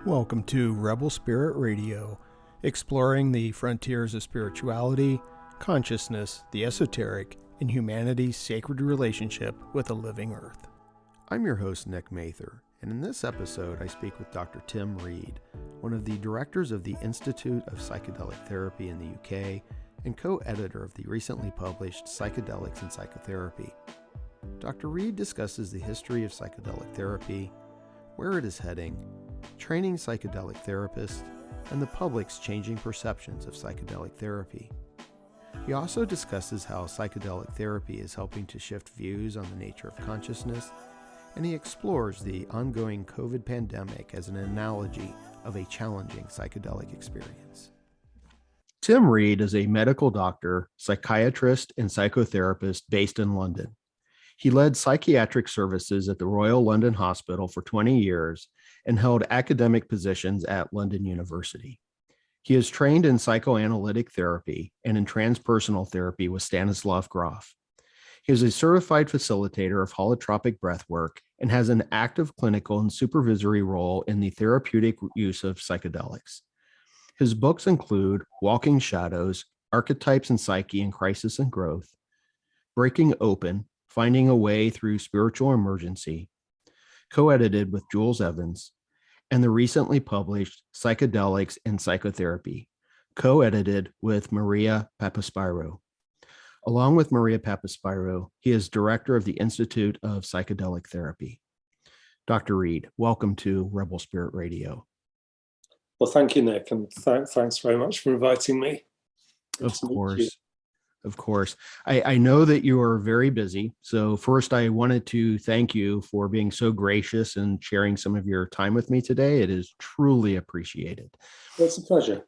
Welcome to Rebel Spirit Radio, exploring the frontiers of spirituality, consciousness, the esoteric, and humanity's sacred relationship with the living earth. I'm your host, Nick Mather, and in this episode I speak with Dr. Tim Reed, one of the directors of the Institute of Psychedelic Therapy in the UK and co-editor of the recently published Psychedelics and Psychotherapy. Dr. Reed discusses the history of psychedelic therapy, where it is heading, training psychedelic therapists, and the public's changing perceptions of psychedelic therapy. He also discusses how psychedelic therapy is helping to shift views on the nature of consciousness, and he explores the ongoing COVID pandemic as an analogy of a challenging psychedelic experience. Tim Reed is a medical doctor, psychiatrist, and psychotherapist based in London. He led psychiatric services at the Royal London Hospital for 20 years and held academic positions at London University. He is trained in psychoanalytic therapy and in transpersonal therapy with Stanislav Grof. He is a certified facilitator of holotropic breathwork and has an active clinical and supervisory role in the therapeutic use of psychedelics. His books include Walking Shadows, Archetypes and Psyche in Crisis and Growth, Breaking Open, Finding a Way Through Spiritual Emergency, co-edited with Jules Evans, and the recently published Psychedelics and Psychotherapy, co-edited with Maria Papaspyrou. Along with Maria Papaspyrou, he is director of the Institute of Psychedelic Therapy. Dr. Reed, welcome to Rebel Spirit Radio. Well, thank you, Nick, and thanks very much for inviting me. Of course. I know that you are very busy. So first, I wanted to thank you for being so gracious and sharing some of your time with me today. It is truly appreciated. It's a pleasure.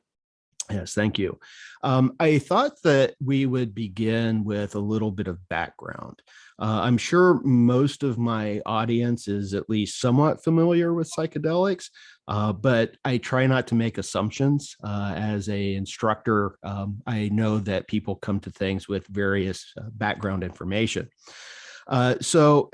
Yes, thank you. I thought that we would begin with a little bit of background. I'm sure most of my audience is at least somewhat familiar with psychedelics, but I try not to make assumptions. As an instructor, I know that people come to things with various background information. So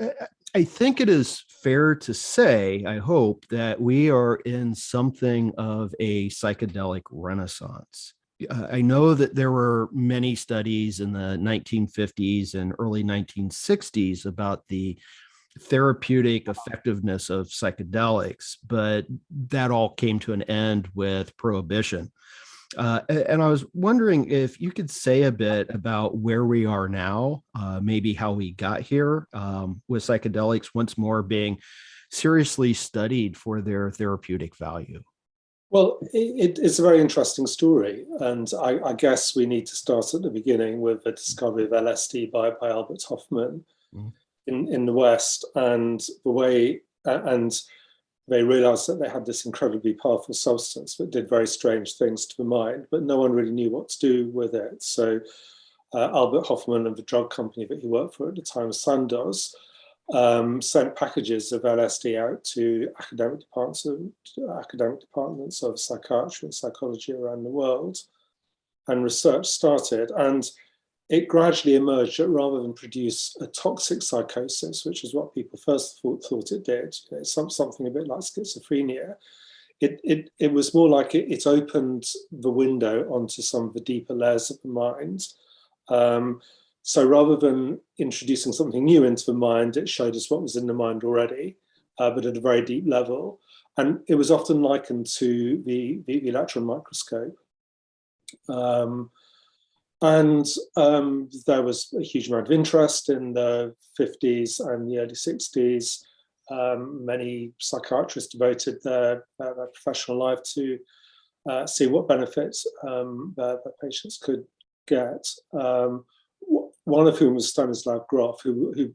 I think it is fair to say, I hope, that we are in something of a psychedelic renaissance. I know that there were many studies in the 1950s and early 1960s about the therapeutic effectiveness of psychedelics, but that all came to an end with prohibition. And I was wondering if you could say a bit about where we are now, maybe how we got here, with psychedelics once more being seriously studied for their therapeutic value. Well, it's a very interesting story, and I guess we need to start at the beginning with the discovery of LSD by Albert Hofmann in the West, and the way and they realized that they had this incredibly powerful substance that did very strange things to the mind, but no one really knew what to do with it. So Albert Hofmann and the drug company that he worked for at the time, Sandoz, sent packages of LSD out to academic departments of psychiatry and psychology around the world, and research started. And it gradually emerged that rather than produce a toxic psychosis, which is what people first thought it did, something a bit like schizophrenia, it was more like it opened the window onto some of the deeper layers of the mind. So rather than introducing something new into the mind, it showed us what was in the mind already, but at a very deep level. And it was often likened to the electron microscope. And there was a huge amount of interest in the 50s and the early 60s. Many psychiatrists devoted their professional life to see what benefits their patients could get. One of whom was Stanislav Grof, who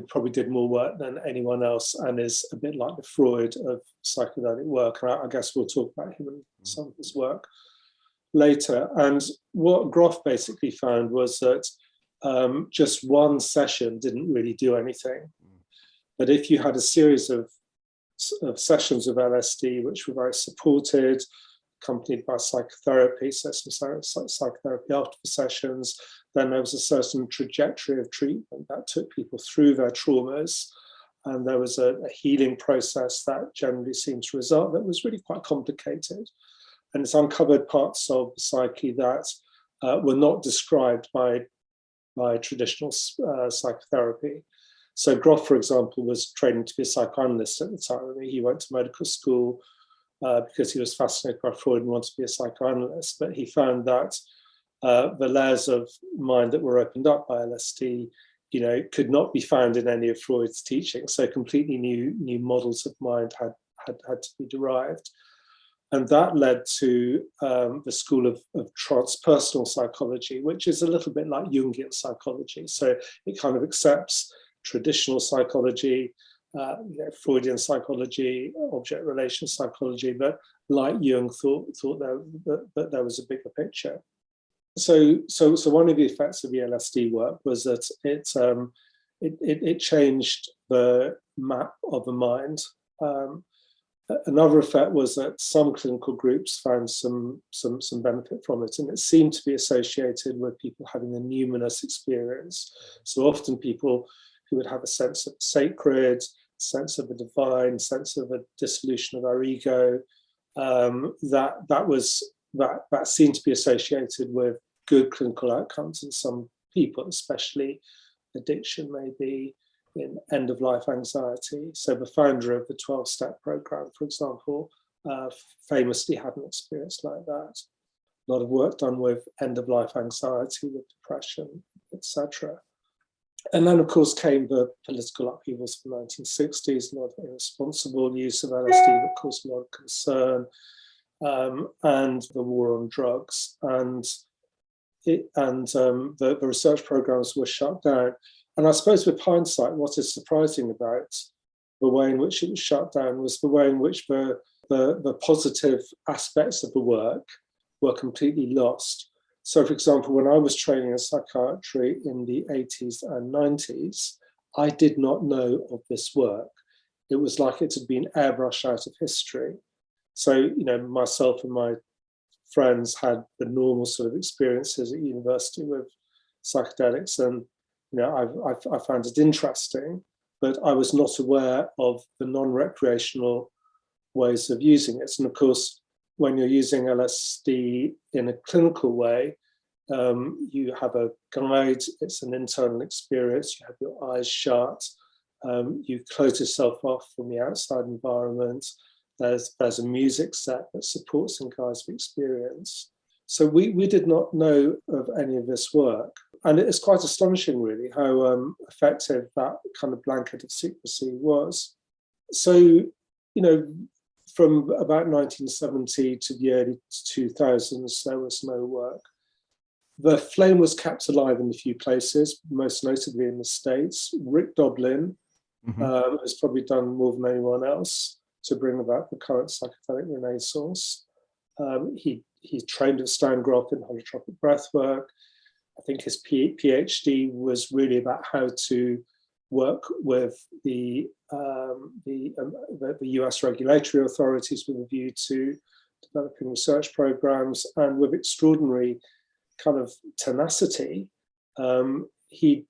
probably did more work than anyone else and is a bit like the Freud of psychedelic work. And I guess we'll talk about him and some of his work later. And what Grof basically found was that just one session didn't really do anything. But if you had a series of sessions of LSD, which were very supported, accompanied by psychotherapy, so some psychotherapy after the sessions, then there was a certain trajectory of treatment that took people through their traumas And there was a healing process that generally seemed to result that was really quite complicated. And it's uncovered parts of the psyche that were not described by traditional psychotherapy. So Groff, for example, was training to be a psychoanalyst at the time. I mean, he went to medical school because he was fascinated by Freud and wanted to be a psychoanalyst, but he found that the layers of mind that were opened up by LSD, could not be found in any of Freud's teachings. So completely new models of mind had to be derived. And that led to the school of transpersonal psychology, which is a little bit like Jungian psychology. So it kind of accepts traditional psychology, Freudian psychology, object relation psychology, but like Jung thought that there was a bigger picture. So one of the effects of the LSD work was that it changed the map of the mind. Another effect was that some clinical groups found some benefit from it, and it seemed to be associated with people having a numinous experience. So often people who would have a sense of sacred, sense of the divine, sense of a dissolution of our ego, that seemed to be associated with good clinical outcomes in some people, especially addiction, maybe in end-of-life anxiety. So the founder of the 12-step program, for example, famously had an experience like that. A lot of work done with end-of-life anxiety, with depression, etc. And then, of course, came the political upheavals of the 1960s, a lot of irresponsible use of LSD that caused a lot of concern, and the war on drugs. And the research programs were shut down. And I suppose with hindsight, what is surprising about the way in which it was shut down was the way in which the positive aspects of the work were completely lost. So, for example, when I was training in psychiatry in the 80s and 90s, I did not know of this work. It was like it had been airbrushed out of history. So, myself and my friends had the normal sort of experiences at university with psychedelics, and I found it interesting, but I was not aware of the non-recreational ways of using it. And of course, when you're using LSD in a clinical way, you have a guide, it's an internal experience, you have your eyes shut, you close yourself off from the outside environment, there's a music set that supports and guides the experience. So we did not know of any of this work. And it's quite astonishing, really, how effective that kind of blanket of secrecy was. So, from about 1970 to the early 2000s, there was no work. The flame was kept alive in a few places, most notably in the States. Rick Doblin has probably done more than anyone else to bring about the current psychedelic renaissance. He trained at Groff in holotropic breathwork. I think his PhD was really about how to work with the US regulatory authorities with a view to developing research programs, and with extraordinary kind of tenacity, he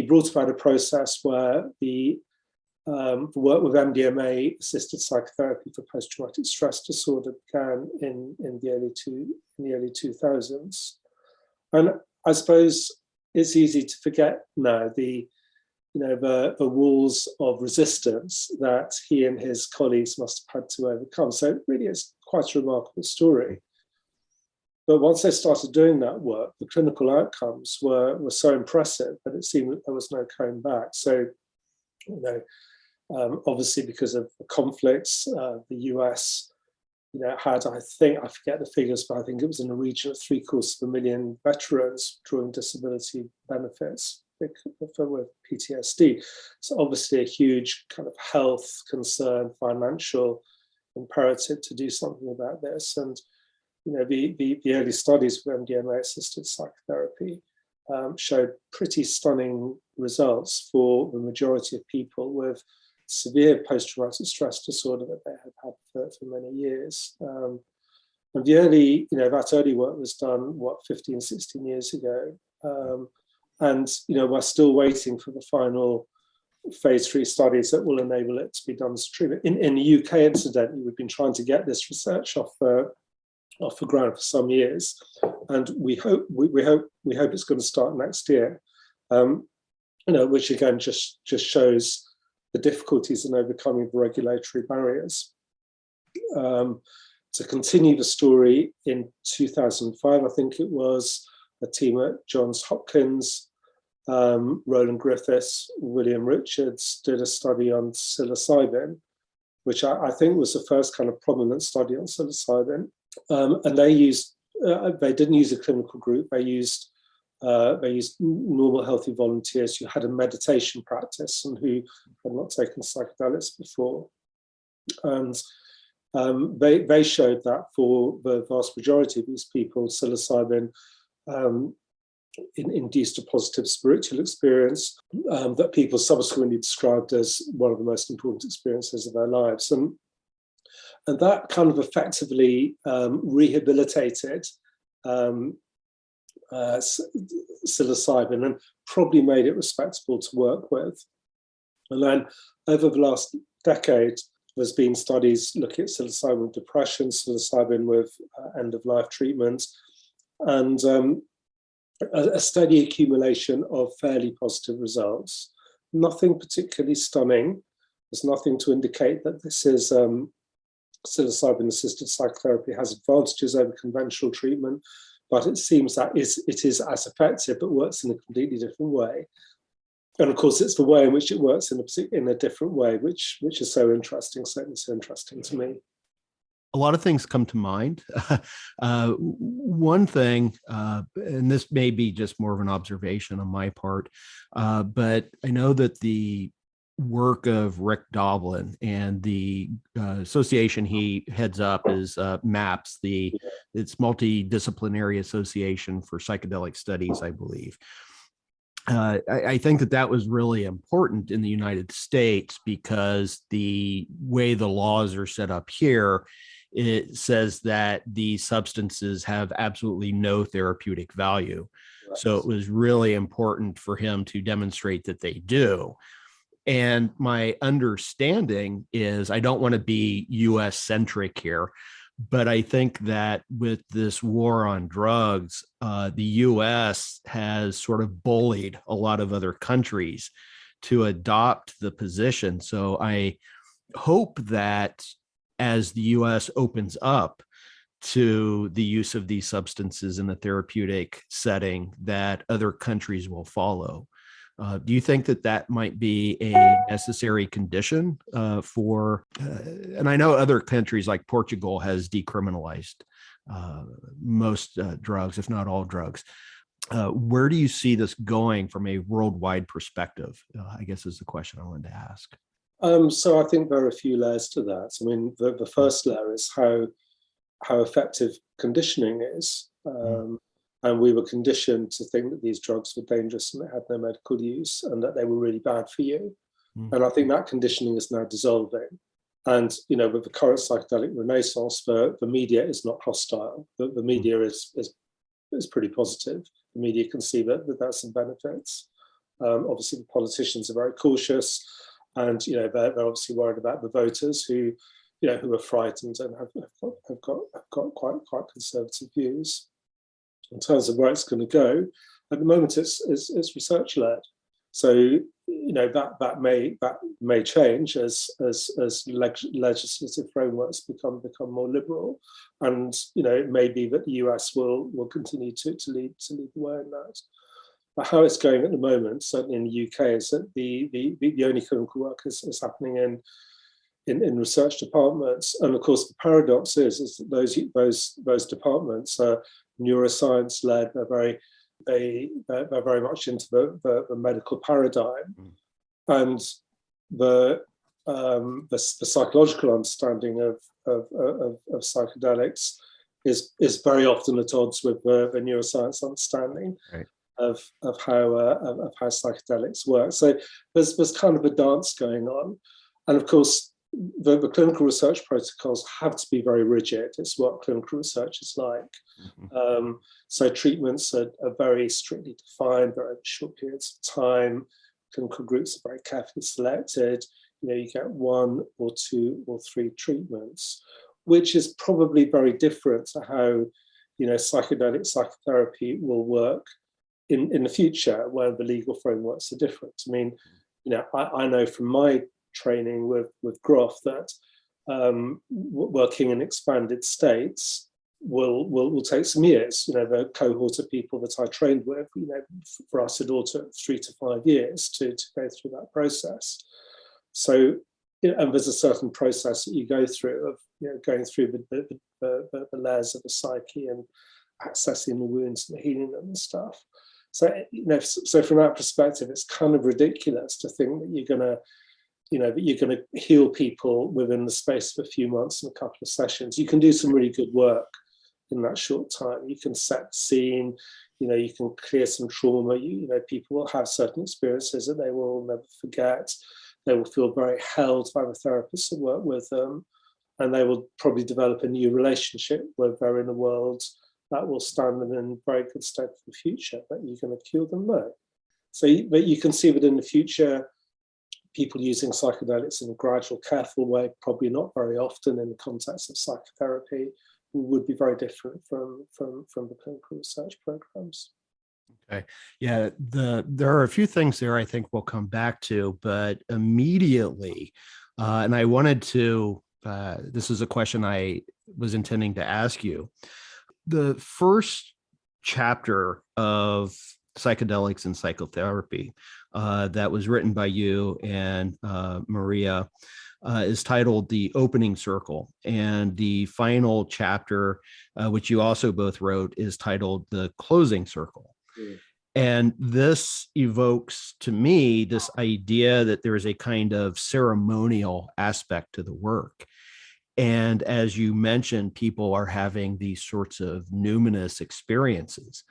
brought about a process where the work with MDMA-assisted psychotherapy for post-traumatic stress disorder began in the early 2000s. And I suppose it's easy to forget now the walls of resistance that he and his colleagues must have had to overcome. So it really is quite a remarkable story. But once they started doing that work, the clinical outcomes were so impressive that it seemed that there was no going back. So, obviously because of the conflicts, the US, had, I forget the figures, but I think it was in the region of 750,000 veterans drawing disability benefits with PTSD. So obviously a huge kind of health concern, financial imperative to do something about this. And the early studies with MDMA-assisted psychotherapy showed pretty stunning results for the majority of people with severe post-traumatic stress disorder that they had had for many years. And the early, that early work was done, 15, 16 years ago. And, we're still waiting for the final phase 3 studies that will enable it to be done as treatment. In the UK, incidentally, we've been trying to get this research off the ground for some years, and we hope it's going to start next year. Which again just shows the difficulties in overcoming the regulatory barriers. To continue the story, in 2005, I think it was, a team at Johns Hopkins, Roland Griffiths, William Richards, did a study on psilocybin, which I think was the first kind of prominent study on psilocybin. And they didn't use a clinical group. They used normal healthy volunteers who had a meditation practice and who had not taken psychedelics before. And they showed that for the vast majority of these people, psilocybin induced a positive spiritual experience that people subsequently described as one of the most important experiences of their lives. And that kind of effectively rehabilitated psilocybin and probably made it respectable to work with. And then over the last decade, there's been studies looking at psilocybin with depression, psilocybin with end-of-life treatment, and a steady accumulation of fairly positive results. Nothing particularly stunning. There's nothing to indicate that this is psilocybin-assisted psychotherapy has advantages over conventional treatment, but it seems that it is as effective, but works in a completely different way. And of course, it's the way in which it works in a different way, which is so interesting, certainly so interesting to me. A lot of things come to mind. One thing, and this may be just more of an observation on my part, but I know that the work of Rick Doblin and the association he heads up is MAPS, it's Multidisciplinary Association for Psychedelic Studies, I believe. I think that was really important in the United States because the way the laws are set up here, it says that these substances have absolutely no therapeutic value. Right. So it was really important for him to demonstrate that they do. And my understanding is, I don't want to be US centric here, but I think that with this war on drugs, the US has sort of bullied a lot of other countries to adopt the position. So I hope that as the US opens up to the use of these substances in a therapeutic setting, that other countries will follow. Do you think that might be a necessary condition for, and I know other countries like Portugal has decriminalized most drugs, if not all drugs. Where do you see this going from a worldwide perspective? I guess is the question I wanted to ask. So I think there are a few layers to that. I mean, the first layer is how effective conditioning is. And we were conditioned to think that these drugs were dangerous and they had no medical use and that they were really bad for you. And I think that conditioning is now dissolving. And, with the current psychedelic renaissance, the media is not hostile. The media is pretty positive. The media can see that there's some benefits. Obviously, the politicians are very cautious. And they're obviously worried about the voters who are frightened and have got quite conservative views. In terms of where it's going to go, at the moment it's research led. So that may change as legislative frameworks become more liberal, and it may be that the US will continue to lead the way in that. But how it's going at the moment, certainly in the UK, is that the only clinical work is happening in research departments. And of course, the paradox is that those departments are neuroscience led. They're very much into the medical paradigm, and the psychological understanding of psychedelics is very often at odds with the neuroscience understanding. Right. Of how psychedelics work. So there's kind of a dance going on, and of course the clinical research protocols have to be very rigid. It's what clinical research is like. So treatments are very strictly defined, very short periods of time. clinical groups are very carefully selected. You get 1 or 2 or 3 treatments, which is probably very different to how, psychedelic psychotherapy will work in the future, where the legal frameworks are different. I mean, I know from my training with Groff that working in expanded states will take some years. The cohort of people that I trained with, for us it all took 3 to 5 years to go through that process. So, and there's a certain process that you go through of going through the layers of the psyche and accessing the wounds and healing them and stuff. So, so from that perspective, it's kind of ridiculous to think that you're going to heal people within the space of a few months and a couple of sessions. You can do some really good work in that short time. You can set the scene, you can clear some trauma. People will have certain experiences that they will never forget. They will feel very held by the therapists that work with them, and they will probably develop a new relationship where they're in a world that will stand them in very good stead for the future. But you're going to cure them? No. So, but you can see that in the future, people using psychedelics in a gradual, careful way, probably not very often in the context of psychotherapy, would be very different from the clinical research programs. Okay. Yeah, there are a few things there I think we'll come back to, but immediately, and I wanted to, this is a question I was intending to ask you. The first chapter of Psychedelics and Psychotherapy that was written by you and Maria is titled The Opening Circle. And the final chapter, which you also both wrote, is titled The Closing Circle. Mm. And this evokes to me this idea that there is a kind of ceremonial aspect to the work. And as you mentioned, people are having these sorts of numinous experiences.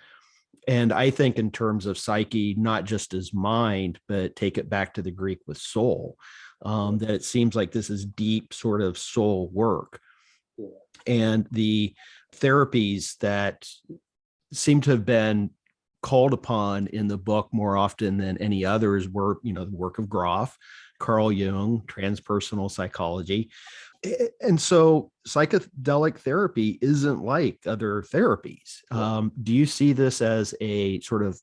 And I think in terms of psyche, not just as mind, but take it back to the Greek with soul, that it seems like this is deep sort of soul work. Yeah. And the therapies that seem to have been called upon in the book more often than any others were, the work of Groff, Carl Jung, transpersonal psychology. And so psychedelic therapy isn't like other therapies. Do you see this as a sort of,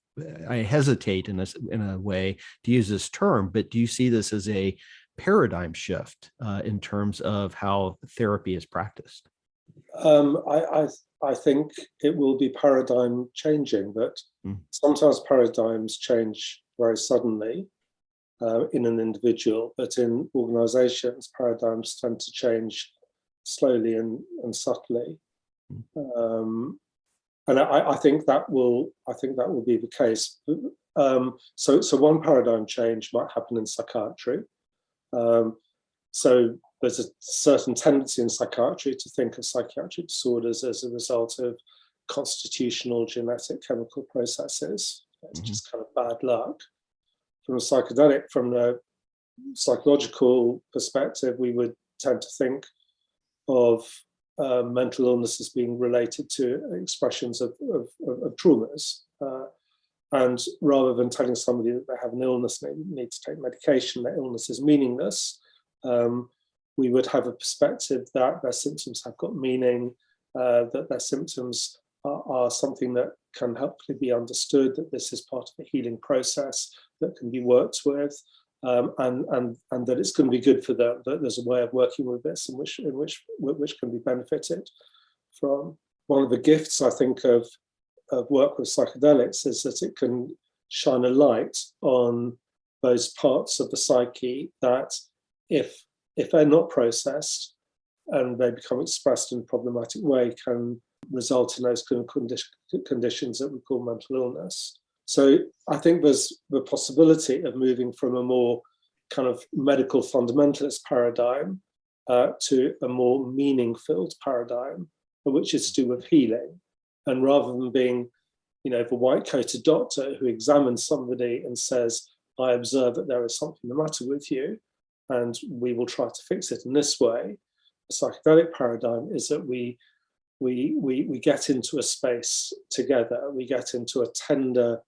I hesitate in a way to use this term, but do you see this as a paradigm shift in terms of how therapy is practiced? I think it will be paradigm changing, but sometimes paradigms change very suddenly. In an individual, but in organizations, paradigms tend to change slowly and subtly. And I think that will be the case. So one paradigm change might happen in psychiatry. So there's a certain tendency in psychiatry to think of psychiatric disorders as a result of constitutional genetic chemical processes. It's just kind of bad luck. From the psychological perspective, we would tend to think of mental illness as being related to expressions of traumas. And rather than telling somebody that they have an illness and they need to take medication, that illness is meaningless, we would have a perspective that their symptoms have got meaning, that their symptoms are something that can hopefully be understood, that this is part of a healing process that can be worked with, and that it's going to be good for them, that there's a way of working with this in which can be benefited from. One of the gifts, I think, of work with psychedelics is that it can shine a light on those parts of the psyche that if they're not processed and they become expressed in a problematic way, can result in those clinical conditions that we call mental illness. So I think there's the possibility of moving from a more kind of medical fundamentalist paradigm to a more meaning-filled paradigm, which is to do with healing. And rather than being, the white-coated doctor who examines somebody and says, I observe that there is something the matter with you, and we will try to fix it in this way, the psychedelic paradigm is that we get into a space together, we get into a tender,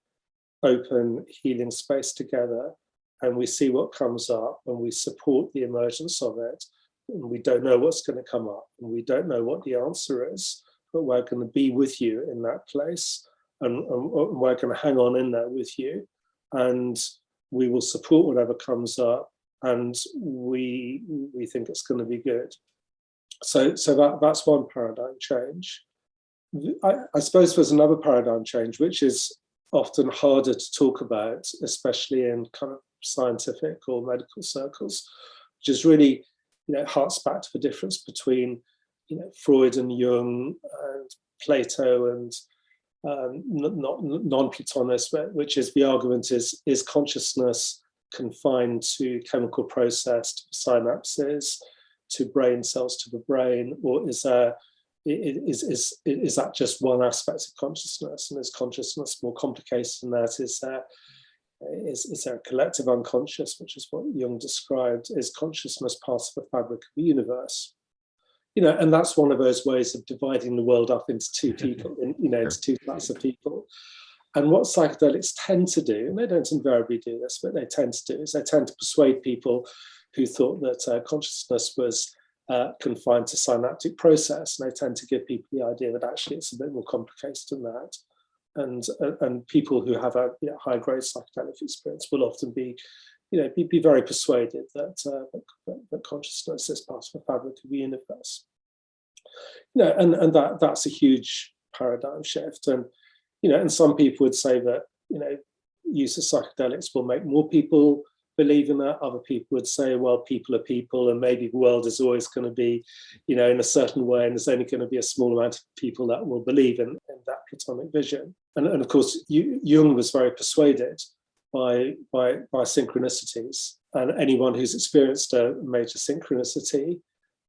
open, healing space together, and we see what comes up, and we support the emergence of it. And we don't know what's going to come up, and we don't know what the answer is, but we're going to be with you in that place, and we're going to hang on in there with you, and we will support whatever comes up, and we think it's going to be good. So that's one paradigm change. I suppose there's another paradigm change, which is often harder to talk about, especially in kind of scientific or medical circles, which is really, harks back to the difference between, Freud and Jung and Plato and non-Platonists, which is the argument is consciousness confined to chemical process, to synapses, to brain cells, to the brain, or is that just one aspect of consciousness? And is consciousness more complicated than that? Is there a collective unconscious, which is what Jung described? Is consciousness part of the fabric of the universe? And that's one of those ways of dividing the world up into two people, into two classes of people. And what psychedelics tend to do, and they don't invariably do this, but they tend to do, is they tend to persuade people who thought that consciousness was confined to synaptic process, and they tend to give people the idea that actually it's a bit more complicated than that. And people who have a high-grade psychedelic experience will often be very persuaded that consciousness is part of the fabric of the universe. And that's a huge paradigm shift. And some people would say that use of psychedelics will make more people believe in that. Other people would say, well, people are people, and maybe the world is always going to be, in a certain way, and there's only going to be a small amount of people that will believe in that Platonic vision. And of course, Jung was very persuaded by synchronicities, and anyone who's experienced a major synchronicity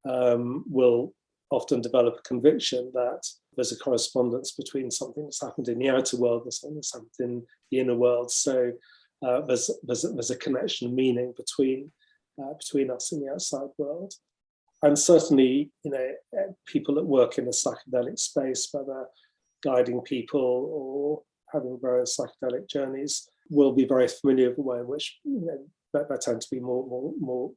will often develop a conviction that there's a correspondence between something that's happened in the outer world and something that's happened in the inner world. So there's a connection of meaning between us and the outside world. And certainly, people that work in the psychedelic space, whether guiding people or having various psychedelic journeys, will be very familiar with the way in which there tend to be more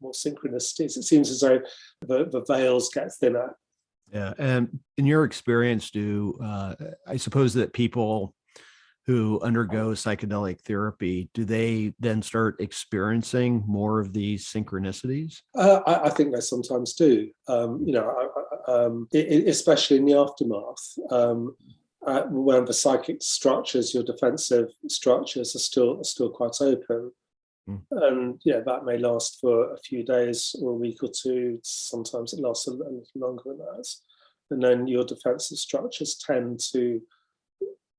synchronicities. It seems as though the veils get thinner. Yeah, and in your experience, I suppose that people who undergo psychedelic therapy, do they then start experiencing more of these synchronicities? I think they sometimes do. Especially in the aftermath. When the psychic structures, your defensive structures, are still quite open. And that may last for a few days or a week or two. Sometimes it lasts a little longer than that. And then your defensive structures tend to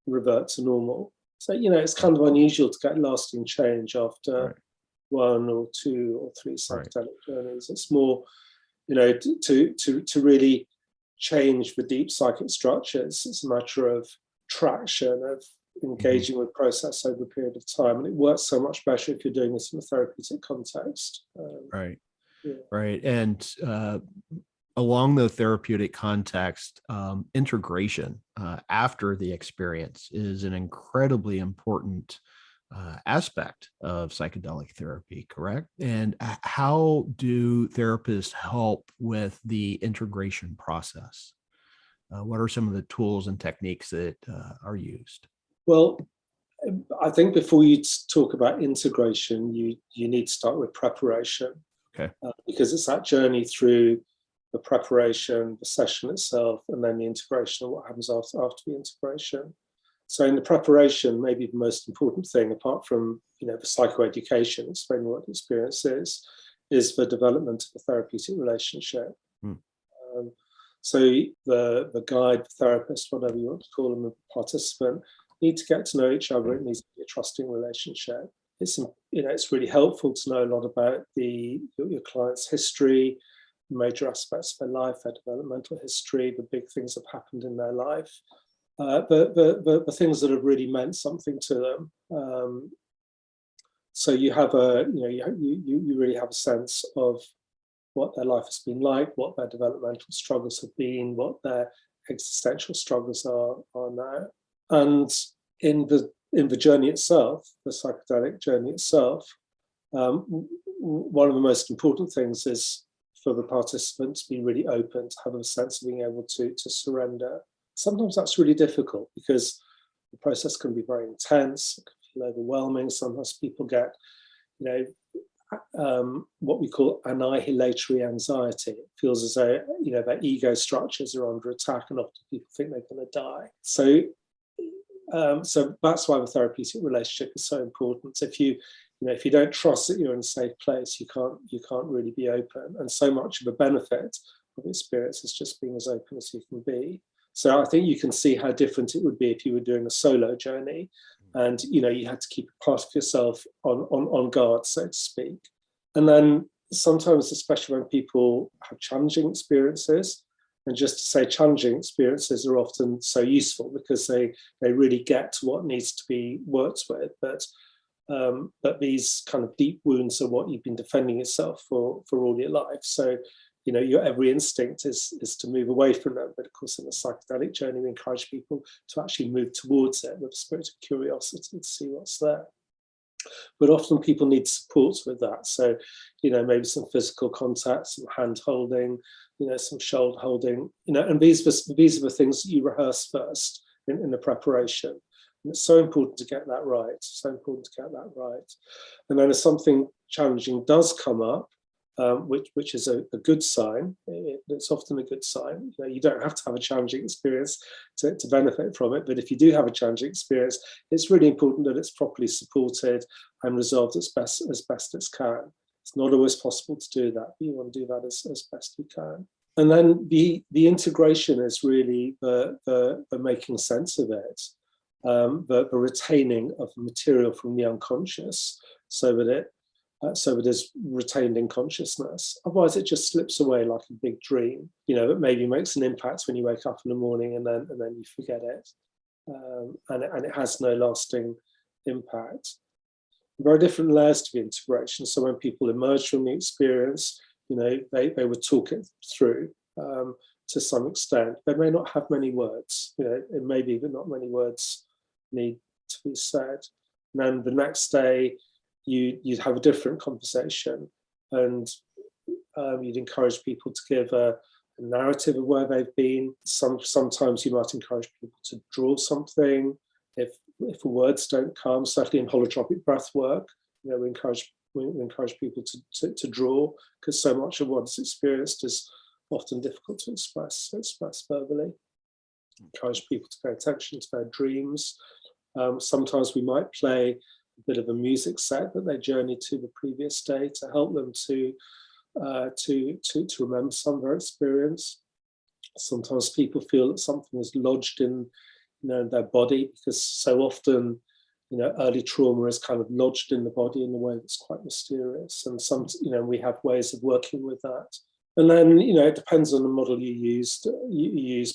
revert to normal. So, it's kind of unusual to get lasting change after one or two or three psychedelic journeys. It's more, to really change the deep psychic structures. It's a matter of traction, of engaging with process over a period of time. And it works so much better if you're doing this in a therapeutic context. Right. And along the therapeutic context, integration after the experience is an incredibly important aspect of psychedelic therapy, correct? And how do therapists help with the integration process? What are some of the tools and techniques that are used? Well, I think before you talk about integration, you need to start with preparation. Okay. Because it's that journey through the preparation, the session itself, and then the integration of what happens after the integration. So in the preparation, maybe the most important thing, apart from the psychoeducation, explaining what the experience is the development of a therapeutic relationship. So the guide, the therapist, whatever you want to call them, the participant, need to get to know each other. It needs to be a trusting relationship. It's really helpful to know a lot about your client's history, major aspects of their life, their developmental history, the big things that have happened in their life, the things that have really meant something to them. So you have you really have a sense of what their life has been like, what their developmental struggles have been, what their existential struggles are now. And in the journey itself, the psychedelic journey itself, One of the most important things is for the participants to be really open, to have a sense of being able to surrender. Sometimes that's really difficult because the process can be very intense, it can feel overwhelming. Sometimes people get, what we call annihilatory anxiety. It feels as though, their ego structures are under attack, and often people think they're going to die. So that's why the therapeutic relationship is so important. If you don't trust that you're in a safe place, you can't really be open. And so much of the benefit of experience is just being as open as you can be. So I think you can see how different it would be if you were doing a solo journey, and you had to keep a part of yourself on guard, so to speak. And then sometimes, especially when people have challenging experiences, and just to say challenging experiences are often so useful because they really get to what needs to be worked with. But these kind of deep wounds are what you've been defending yourself for all your life. So, your every instinct is to move away from them. But of course, in the psychedelic journey, we encourage people to actually move towards it with a spirit of curiosity to see what's there. But often people need support with that. So, maybe some physical contact, some hand holding, some shoulder holding, and these are the things that you rehearse first in the preparation. And it's so important to get that right. And then if something challenging does come up, which is a good sign, it's often a good sign. You don't have to have a challenging experience to benefit from it, but if you do have a challenging experience, it's really important that it's properly supported and resolved as best it can. It's not always possible to do that, but you want to do that as best you can. And then the integration is really the making sense of it, the retaining of the material from the unconscious so that it is retained in consciousness. Otherwise, it just slips away like a big dream. It maybe makes an impact when you wake up in the morning and then you forget it, and it has no lasting impact. There are different layers to the integration. So when people emerge from the experience, they would talk it through to some extent. They may not have many words. It may be that not many words need to be said. And then the next day, you'd have a different conversation, and you'd encourage people to give a narrative of where they've been. Sometimes you might encourage people to draw something. If the words don't come, certainly in holotropic breath work, we encourage people to draw, because so much of what's experienced is often difficult to express verbally. Encourage people to pay attention to their dreams. Sometimes we might play a bit of a music set that they journey to the previous day to help them to remember some of their experience. Sometimes people feel that something is lodged in their body, because so often early trauma is kind of lodged in the body in a way that's quite mysterious, and we have ways of working with that. And then it depends on the model you use,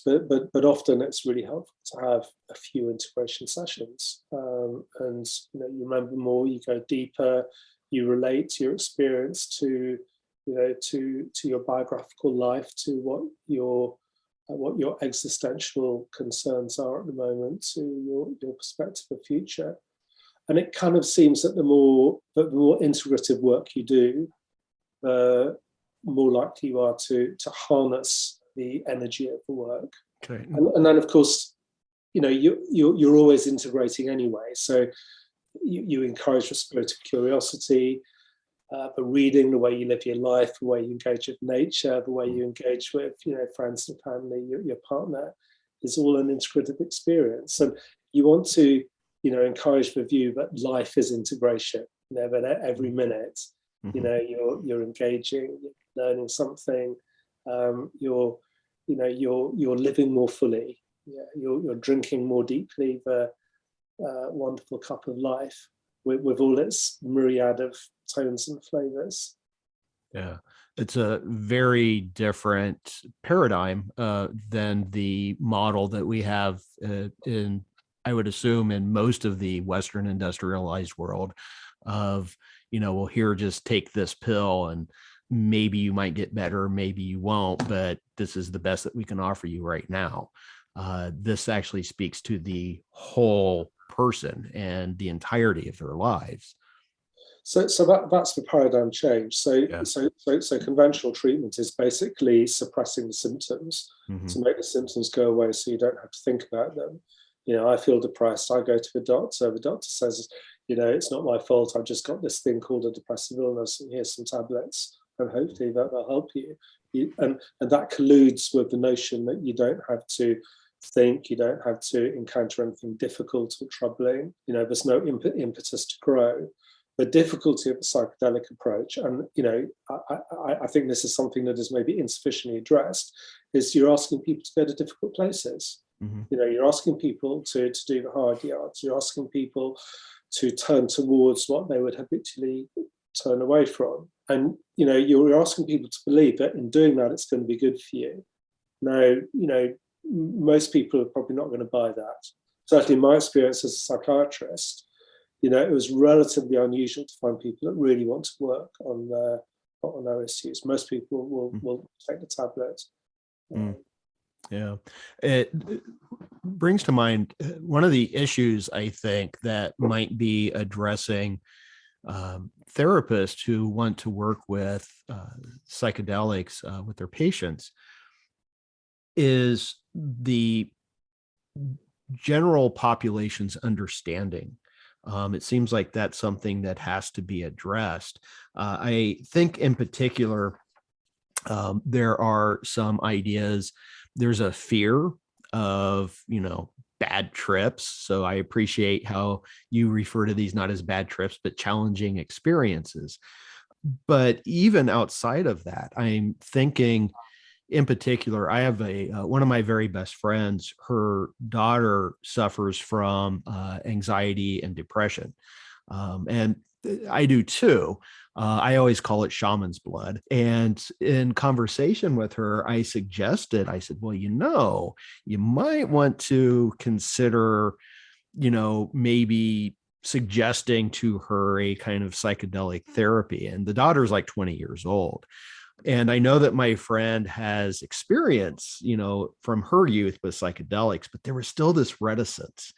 but often it's really helpful to have a few integration sessions, and you remember more, you go deeper, you relate your experience to your biographical life, to what your existential concerns are at the moment, to your perspective of future. And it kind of seems that the more integrative work you do, the more likely you are to harness the energy of the work. Okay. And then, of course, you're always integrating anyway. So you encourage the spirit of curiosity, the reading, the way you live your life, the way you engage with nature, the way you engage with friends and family, your partner, is all an integrative experience. And you want to encourage the view that life is integration. That every minute, you're engaging, you're learning something, you're living more fully. You're drinking more deeply the wonderful cup of life with all its myriad of tones and flavors. Yeah, it's a very different paradigm than the model that we have in, I would assume, in most of the Western industrialized world of, well, here, just take this pill and maybe you might get better, maybe you won't, but this is the best that we can offer you right now. This actually speaks to the whole person and the entirety of their lives. That's the paradigm change. Yeah. So conventional treatment is basically suppressing the symptoms to make the symptoms go away, so you don't have to think about them. I feel depressed. I go to the doctor. The doctor says, it's not my fault. I've just got this thing called a depressive illness, and here's some tablets, and hopefully that'll help you. And that colludes with the notion that you don't have to think, you don't have to encounter anything difficult or troubling. There's no impetus to grow. The difficulty of the psychedelic approach, and I think this is something that is maybe insufficiently addressed, is you're asking people to go to difficult places. You're asking people to do the hard yards. You're asking people to turn towards what they would habitually turn away from. And you're asking people to believe that in doing that, it's going to be good for you. Now, most people are probably not going to buy that. Certainly in my experience as a psychiatrist, it was relatively unusual to find people that really want to work on their issues. Most people will take the tablet. Yeah, it brings to mind one of the issues I think that might be addressing therapists who want to work with psychedelics with their patients is the general population's understanding. It seems like that's something that has to be addressed. I think in particular, there are some ideas. There's a fear of, bad trips. So I appreciate how you refer to these not as bad trips, but challenging experiences. But even outside of that, I'm thinking in particular, I have one of my very best friends, her daughter suffers from anxiety and depression. And I do too. I always call it shaman's blood. And in conversation with her, I said, well, you might want to consider, maybe suggesting to her a kind of psychedelic therapy. And the daughter's like 20 years old. And I know that my friend has experience, from her youth with psychedelics, but there was still this reticence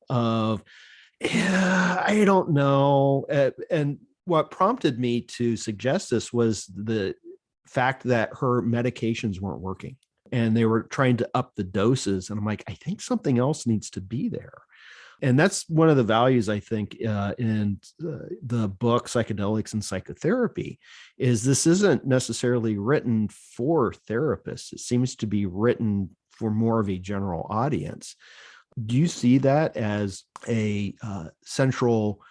of, I don't know. And what prompted me to suggest this was the fact that her medications weren't working and they were trying to up the doses. And I'm like, I think something else needs to be there. And that's one of the values, I think, in the book, Psychedelics and Psychotherapy, is this isn't necessarily written for therapists. It seems to be written for more of a general audience. Do you see that as a central,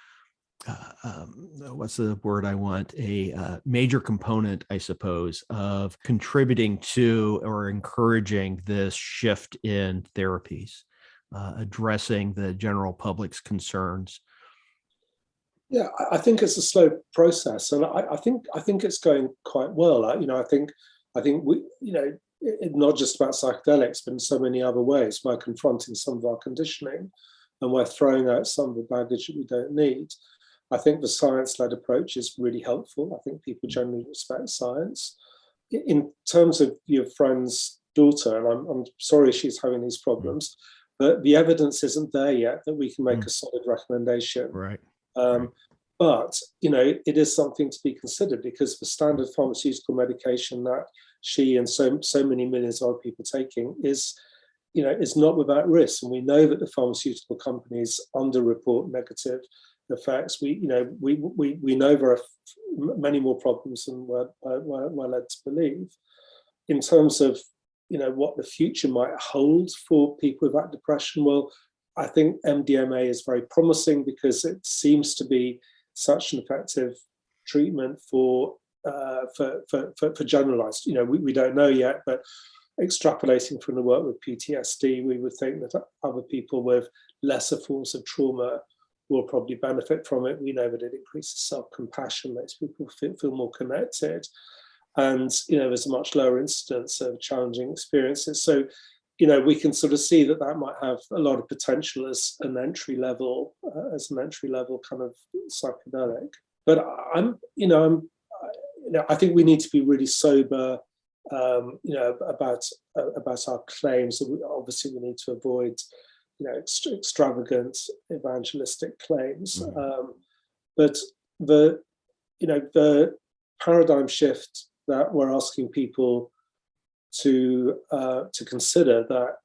what's the word I want, a major component, I suppose, of contributing to or encouraging this shift in therapies? Addressing the general public's concerns? Yeah, I think it's a slow process, and I think it's going quite well. I think we, not just about psychedelics, but in so many other ways, by confronting some of our conditioning, and we're throwing out some of the baggage that we don't need. I think the science-led approach is really helpful. I think people generally respect science. In terms of your friend's daughter, and I'm sorry she's having these problems. But the evidence isn't there yet that we can make a solid recommendation. Right. But, it is something to be considered, because the standard pharmaceutical medication that she and so many millions of other people taking is not without risk. And we know that the pharmaceutical companies underreport negative effects. We know there are many more problems than we're led to believe. In terms of what the future might hold for people with that depression. Well, I think MDMA is very promising because it seems to be such an effective treatment for generalized. We don't know yet, but extrapolating from the work with PTSD, we would think that other people with lesser forms of trauma will probably benefit from it. We know that it increases self-compassion, makes people feel more connected. And there's a much lower incidence of challenging experiences. So, we can sort of see that might have a lot of potential as an entry level kind of psychedelic. But I think we need to be really sober, about our claims. Obviously, we need to avoid, extravagant evangelistic claims. But the the paradigm shift that we're asking people to consider, that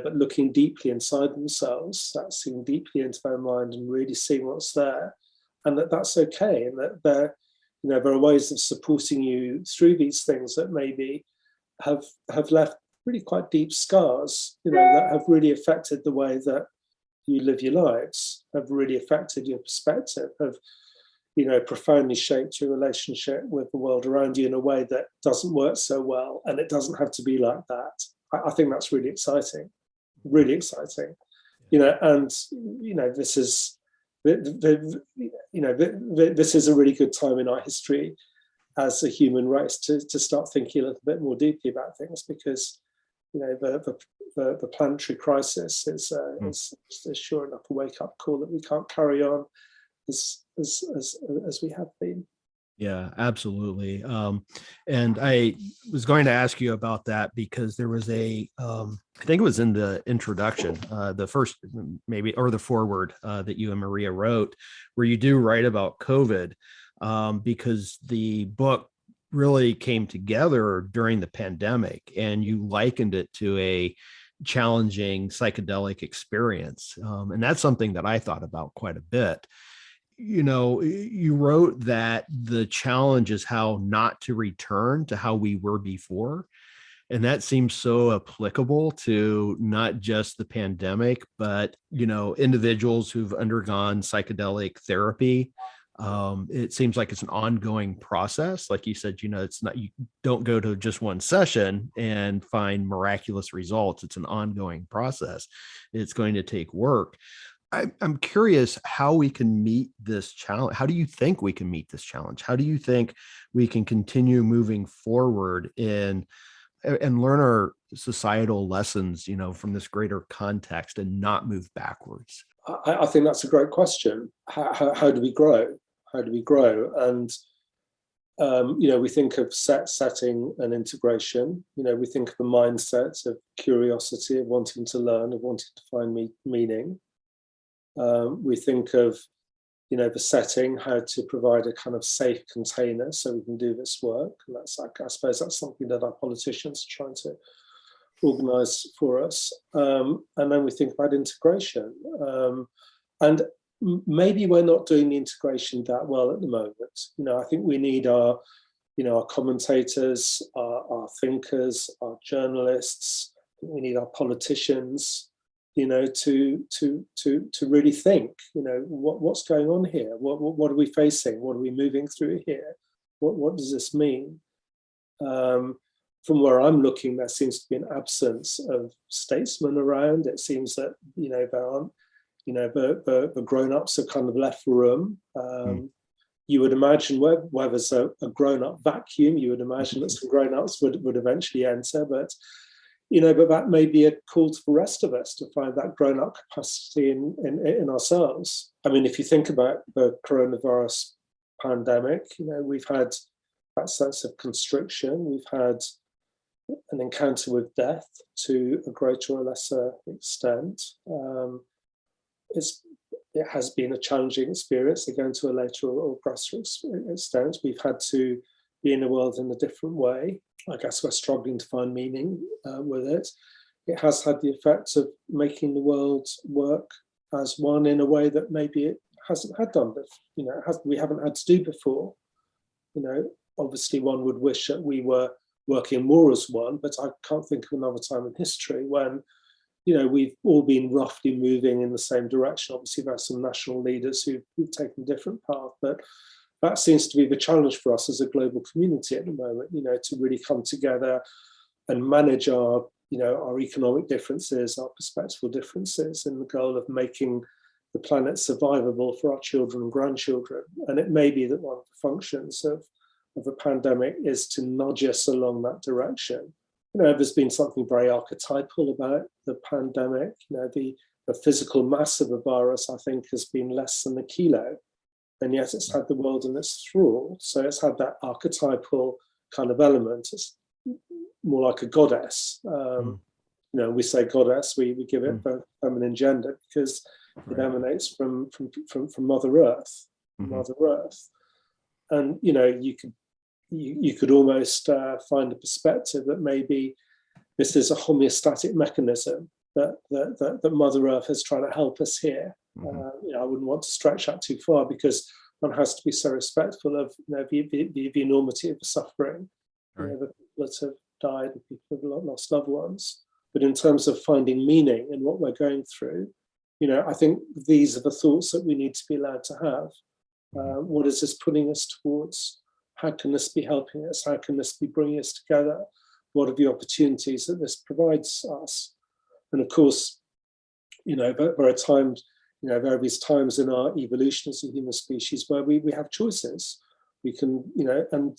but looking deeply inside themselves, that's seeing deeply into their mind and really seeing what's there, and that's okay, and that there are ways of supporting you through these things that maybe have left really quite deep scars, that have really affected the way that you live your lives, have really affected your perspective, have profoundly shaped your relationship with the world around you in a way that doesn't work so well, and it doesn't have to be like that. I think that's really exciting, and this is this is a really good time in our history as a human race to start thinking a little bit more deeply about things, because the planetary crisis is sure enough a wake-up call that we can't carry on as we have been. Yeah, absolutely. And I was going to ask you about that because there was I think it was in the introduction, the first maybe, or the foreword that you and Maria wrote, where you do write about COVID, because the book really came together during the pandemic, and you likened it to a challenging psychedelic experience. And that's something that I thought about quite a bit. You wrote that the challenge is how not to return to how we were before. And that seems so applicable to not just the pandemic, but, individuals who've undergone psychedelic therapy. It seems like it's an ongoing process. Like you said, it's not, you don't go to just one session and find miraculous results. It's an ongoing process. It's going to take work. I'm curious how we can meet this challenge. How do you think we can meet this challenge? How do you think we can continue moving forward and learn our societal lessons, from this greater context, and not move backwards? I think that's a great question. How do we grow? How do we grow? And we think of setting and integration. We think of a mindset of curiosity, of wanting to learn, of wanting to find meaning. We think of, the setting, how to provide a kind of safe container so we can do this work. And that's, I suppose that's something that our politicians are trying to organise for us. And then we think about integration. And maybe we're not doing the integration that well at the moment. I think we need our commentators, our thinkers, our journalists. We need our politicians, to really think, what's going on here? What are we facing? What are we moving through here? What does this mean? From where I'm looking, there seems to be an absence of statesmen around. It seems that, there aren't, the grown-ups have kind of left the room. You would imagine where there's a grown-up vacuum, you would imagine that some grown-ups would eventually enter, but that may be a call to the rest of us to find that grown-up capacity in ourselves. I mean, if you think about the coronavirus pandemic, we've had that sense of constriction, we've had an encounter with death to a greater or lesser extent. It has been a challenging experience, again, to a later or greater extent. We've had to be in the world in a different way. I guess we're struggling to find meaning with it. It has had the effect of making the world work as one in a way that maybe it hasn't had done before. We haven't had to do before. Obviously one would wish that we were working more as one, but I can't think of another time in history when, we've all been roughly moving in the same direction. Obviously there are some national leaders who've taken a different path, but that seems to be the challenge for us as a global community at the moment, to really come together and manage our economic differences, our perspectival differences, in the goal of making the planet survivable for our children and grandchildren. And it may be that one of the functions of a pandemic is to nudge us along that direction. There's been something very archetypal about the pandemic. The physical mass of a virus, I think, has been less than a kilo. And yet it's had the world in its thrall. So it's had that archetypal kind of element. It's more like a goddess. We say goddess, we give it the feminine gender because it emanates from Mother Earth. Mother Earth. And you could almost find a perspective that maybe this is a homeostatic mechanism that Mother Earth is trying to help us here. I wouldn't want to stretch that too far, because one has to be so respectful of the enormity of the suffering, the people that have died and people who have lost loved ones. But in terms of finding meaning in what we're going through, I think these are the thoughts that we need to be allowed to have. What is this putting us towards? How can this be helping us? How can this be bringing us together? What are the opportunities that this provides us? And of course, there are times, there are these times in our evolution as a human species where we have choices. We can, and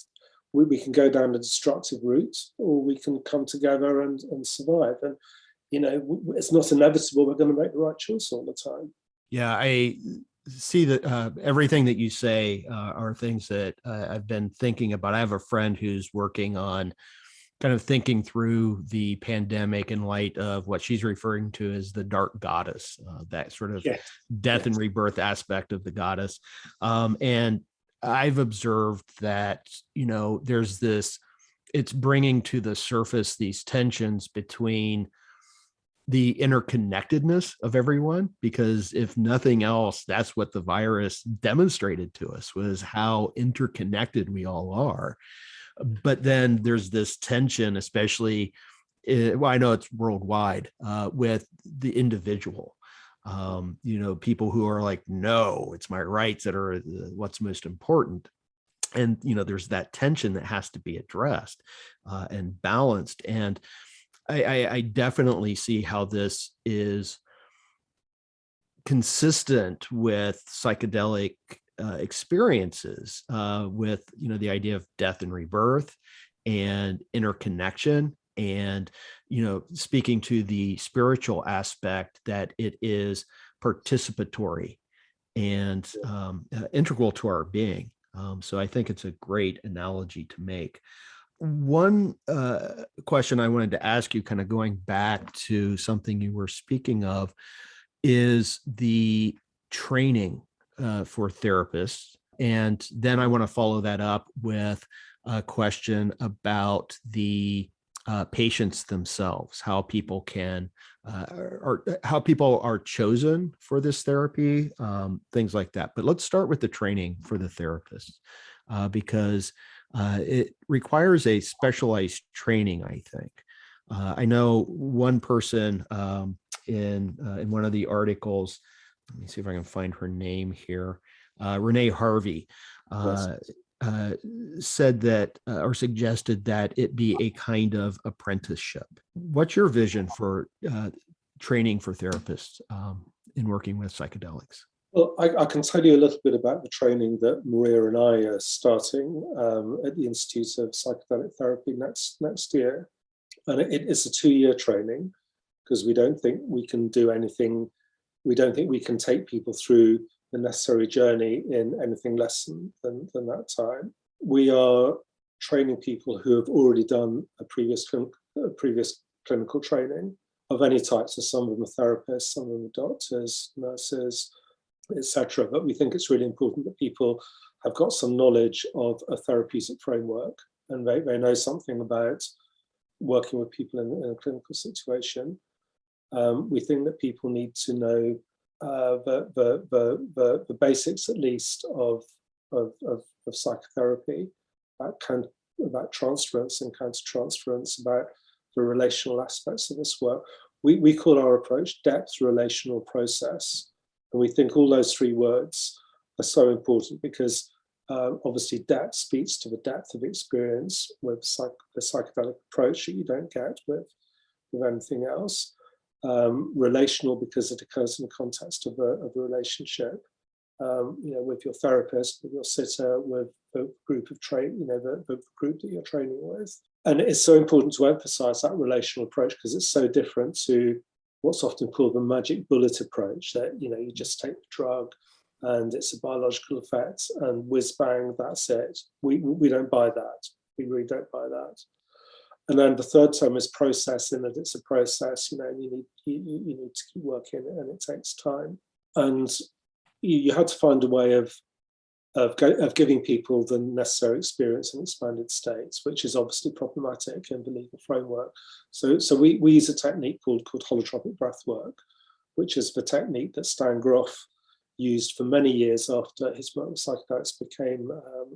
we can go down a destructive route, or we can come together and survive. And, it's not inevitable we're going to make the right choice all the time. Yeah, I see that everything that you say are things that I've been thinking about. I have a friend who's working on kind of thinking through the pandemic in light of what she's referring to as the dark goddess, that sort of death and rebirth aspect of the goddess. And I've observed that, there's this, it's bringing to the surface these tensions between the interconnectedness of everyone, because if nothing else, that's what the virus demonstrated to us, was how interconnected we all are. But then there's this tension, especially, I know it's worldwide, with the individual. People who are like, no, it's my rights that are what's most important. And, there's that tension that has to be addressed and balanced. And I definitely see how this is consistent with psychedelic experiences, with the idea of death and rebirth and interconnection, and speaking to the spiritual aspect, that it is participatory and integral to our being. So I think it's a great analogy to make. One question I wanted to ask you, kind of going back to something you were speaking of, is the training for therapists. And then I want to follow that up with a question about the patients themselves, how people can, or how people are chosen for this therapy, things like that. But let's start with the training for the therapists, because it requires a specialized training, I think. I know one person in one of the articles, let me see if I can find her name here, Renee Harvey, said that, or suggested that it be a kind of apprenticeship. What's your vision for training for therapists in working with psychedelics? Well, I can tell you a little bit about the training that Maria and I are starting at the Institute of Psychedelic Therapy next year. And it's a 2-year training, because we don't think we can do anything, we don't think we can take people through the necessary journey in anything less than that time. We are training people who have already done a previous clinical training of any type. So some of them are therapists, some of them are doctors, nurses, etc. But we think it's really important that people have got some knowledge of a therapeutic framework, and they know something about working with people in a clinical situation. We think that people need to know the basics, at least, of psychotherapy, about transference and countertransference, about the relational aspects of this work. We call our approach depth, relational, process. And we think all those 3 words are so important, because obviously depth speaks to the depth of experience with the psychedelic approach that you don't get with anything else. Relational, because it occurs in the context of a relationship, with your therapist, with your sitter, with the group of the group that you're training with. And it's so important to emphasize that relational approach, because it's so different to what's often called the magic bullet approach, that you just take the drug and it's a biological effect and whiz bang, that's it. We don't buy that. We really don't buy that. And then the third term is process, in that it's a process, and you need to keep working, and it takes time. And you had to find a way of of giving people the necessary experience in expanded states, which is obviously problematic in the legal framework. So we use a technique called holotropic breath work, which is the technique that Stan Grof used for many years after his work with psychedelics became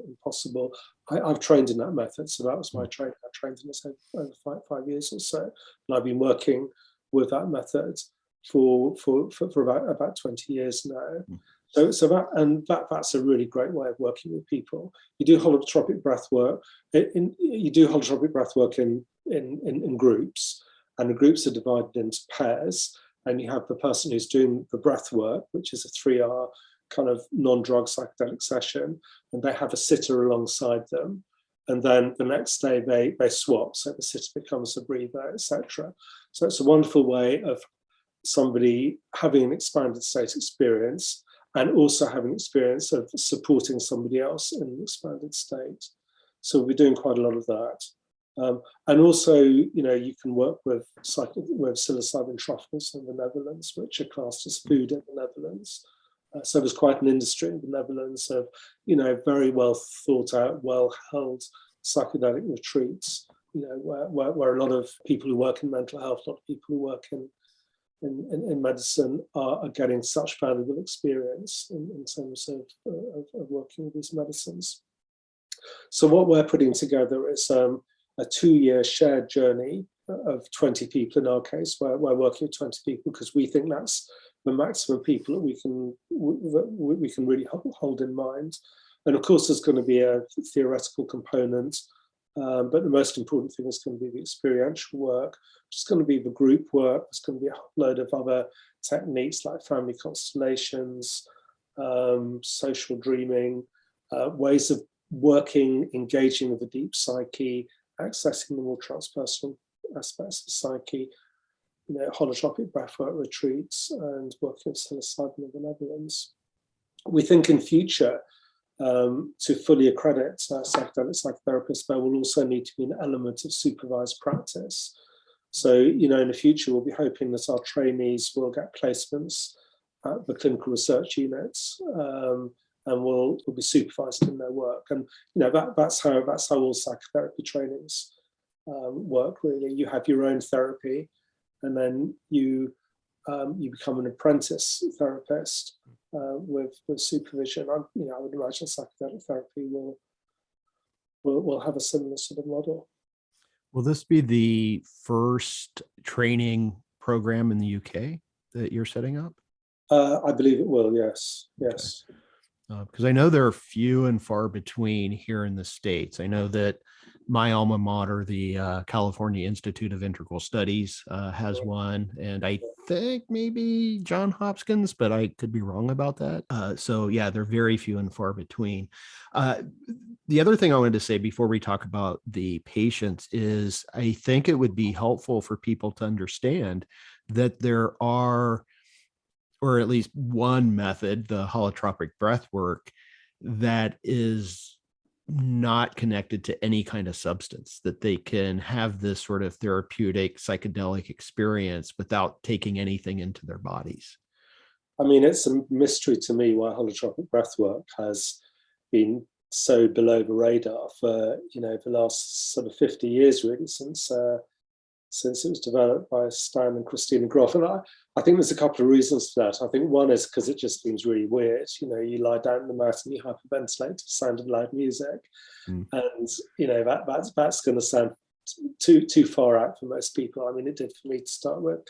impossible. I've trained in that method, so that was my training. I trained in this over 5 years or so, and I've been working with that method for about 20 years now. So that's a really great way of working with people. You do holotropic breath work. You do holotropic breath work in groups, and the groups are divided into pairs. And you have the person who's doing the breath work, which is a 3-hour kind of non-drug psychedelic session, and they have a sitter alongside them. And then the next day they swap, so the sitter becomes a breather, etc. So it's a wonderful way of somebody having an expanded state experience and also having experience of supporting somebody else in an expanded state. So we're doing quite a lot of that. And also, you can work with psilocybin truffles in the Netherlands, which are classed as food in the Netherlands. So there's quite an industry in the Netherlands of, very well thought out, well held psychedelic retreats, where a lot of people who work in mental health, a lot of people who work in medicine are getting such valuable experience in terms of working with these medicines. So what we're putting together is a 2-year shared journey of 20 people in our case. We're working with 20 people because we think that's the maximum people that we can really hold in mind. And of course, there's going to be a theoretical component, but the most important thing is going to be the experiential work. It's going to be the group work. There's going to be a whole load of other techniques like family constellations, social dreaming, ways of working, engaging with the deep psyche, accessing the more transpersonal aspects of the psyche, holotropic breathwork retreats, and working with psilocybin in the Netherlands. We think in future, to fully accredit psychedelic psychotherapists, there will also need to be an element of supervised practice. So, in the future, we'll be hoping that our trainees will get placements at the clinical research units, and will be supervised in their work. And that's how all psychotherapy trainings work. Really, you have your own therapy, and then you become an apprentice therapist with supervision. I would imagine psychedelic therapy will have a similar sort of model. Will this be the first training program in the UK that you're setting up? I believe it will. Yes. Yes. Because I know they're few and far between here in the States. I know that my alma mater, the California Institute of Integral Studies, has one, and I think maybe Johns Hopkins, but I could be wrong about that. So yeah, they're very few and far between. The other thing I wanted to say before we talk about the patients is I think it would be helpful for people to understand that there are, or at least one method, the holotropic breath work, that is not connected to any kind of substance, that they can have this sort of therapeutic psychedelic experience without taking anything into their bodies. I mean, it's a mystery to me why holotropic breath work has been so below the radar for, the last sort of 50 years, really, since it was developed by Stan and Christina Grof. And I think there's a couple of reasons for that. I think one is because it just seems really weird. You lie down in the mat and you hyperventilate to the sound of loud music. And, that's going to sound too far out for most people. I mean, it did for me to start with.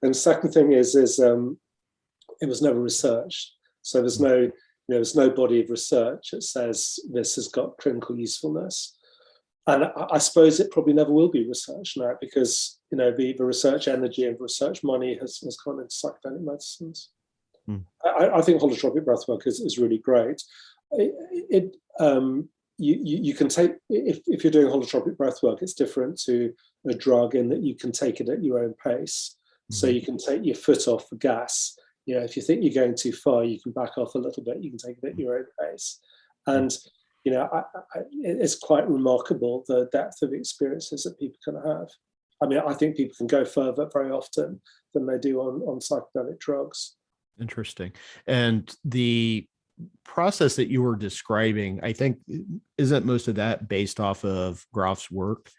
And the second thing is it was never researched. So there's no body of research that says this has got clinical usefulness. And I suppose it probably never will be researched now because, the research energy and research money has gone into psychedelic medicines. I think holotropic breathwork is really great. You can take, if you're doing holotropic breathwork, it's different to a drug in that you can take it at your own pace. So you can take your foot off the gas. If you think you're going too far, you can back off a little bit. You can take it at your own pace. And it's quite remarkable the depth of experiences that people can have. I mean, I think people can go further very often than they do on psychedelic drugs. Interesting. And the process that you were describing, I think, isn't most of that based off of Groff's work?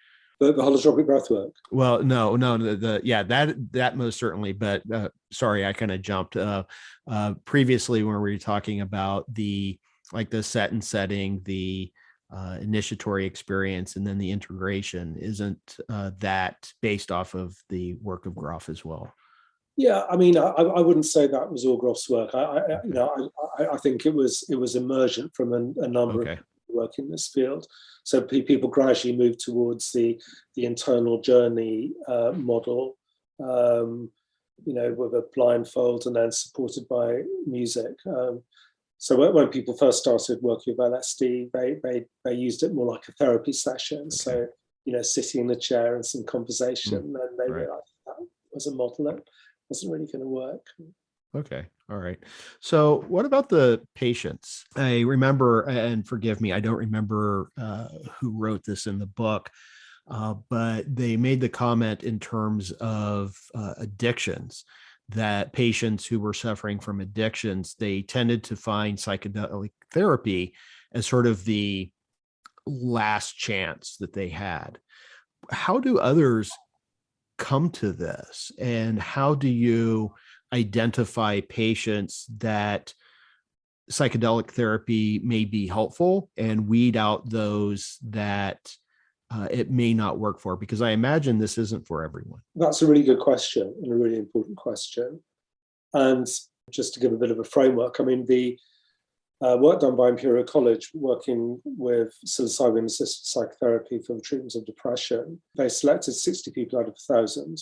The holotropic breath work. Well, no, that most certainly. But sorry, I kind of jumped. Previously, when we were talking about the set and setting, the initiatory experience, and then the integration, isn't that based off of the work of Groff as well? Yeah, I mean, I wouldn't say that was all Groff's work. I think it was emergent from a number of people work in this field. So people gradually moved towards the internal journey model, with a blindfold and then supported by music. So when people first started working with LSD, they used it more like a therapy session. So sitting in a chair and some conversation, and they realized that was a model that wasn't really going to work. Okay. All right. So what about the patients? I remember, and forgive me, I don't remember who wrote this in the book, but they made the comment in terms of addictions, that patients who were suffering from addictions, they tended to find psychedelic therapy as sort of the last chance that they had. How do others come to this, and how do you identify patients that psychedelic therapy may be helpful and weed out those that it may not work for? Because I imagine this isn't for everyone. That's a really good question and a really important question. And just to give a bit of a framework, I mean, the work done by Imperial College working with psilocybin-assisted psychotherapy for the treatment of depression, they selected 60 people out of 1,000.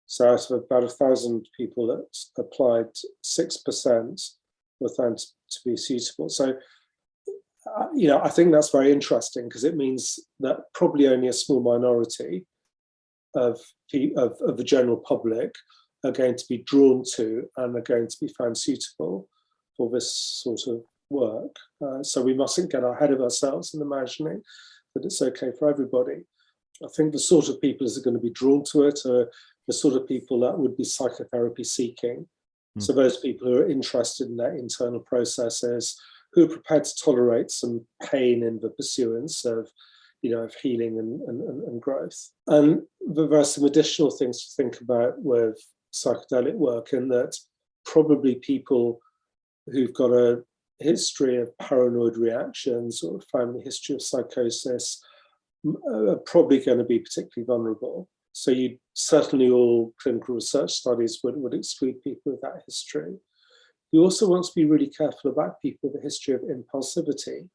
So out of about 1,000 people that applied, 6% were found to be suitable. So, I think that's very interesting, because it means that probably only a small minority of the general public are going to be drawn to and are going to be found suitable for this sort of work. So we mustn't get ahead of ourselves in imagining that it's okay for everybody. I think the sort of people that are going to be drawn to it are the sort of people that would be psychotherapy seeking. So those people who are interested in their internal processes, who are prepared to tolerate some pain in the pursuance of healing and growth. And there are some additional things to think about with psychedelic work, in that probably people who've got a history of paranoid reactions or a family history of psychosis are probably going to be particularly vulnerable. So certainly all clinical research studies would exclude people with that history. You also want to be really careful about people with a history of impulsivity.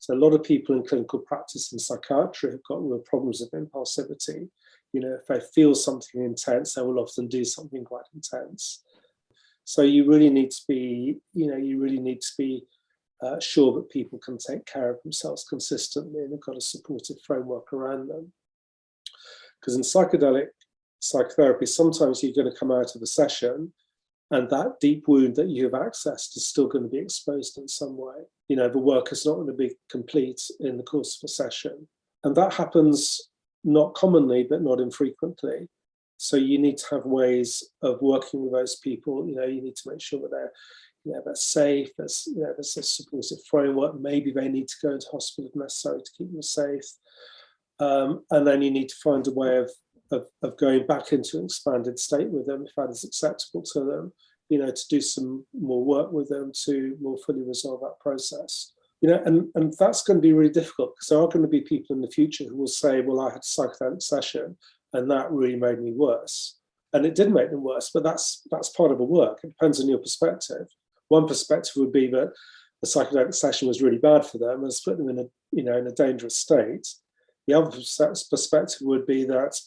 So a lot of people in clinical practice in psychiatry have got real problems with impulsivity. If they feel something intense, they will often do something quite intense. So you really need to be, sure that people can take care of themselves consistently and have got a supportive framework around them. Because in psychedelic psychotherapy, sometimes you're going to come out of a session and that deep wound that you have accessed is still going to be exposed in some way. The work is not going to be complete in the course of a session. And that happens not commonly, but not infrequently. So you need to have ways of working with those people. You need to make sure that they're safe, there's a supportive framework. Maybe they need to go into hospital if necessary to keep them safe. And then you need to find a way of going back into an expanded state with them, if that is acceptable to them, to do some more work with them to more fully resolve that process. And that's going to be really difficult, because there are going to be people in the future who will say, well, I had a psychedelic session and that really made me worse. And it did make them worse, but that's part of the work. It depends on your perspective. One perspective would be that the psychedelic session was really bad for them and has put them in a dangerous state. The other perspective would be that,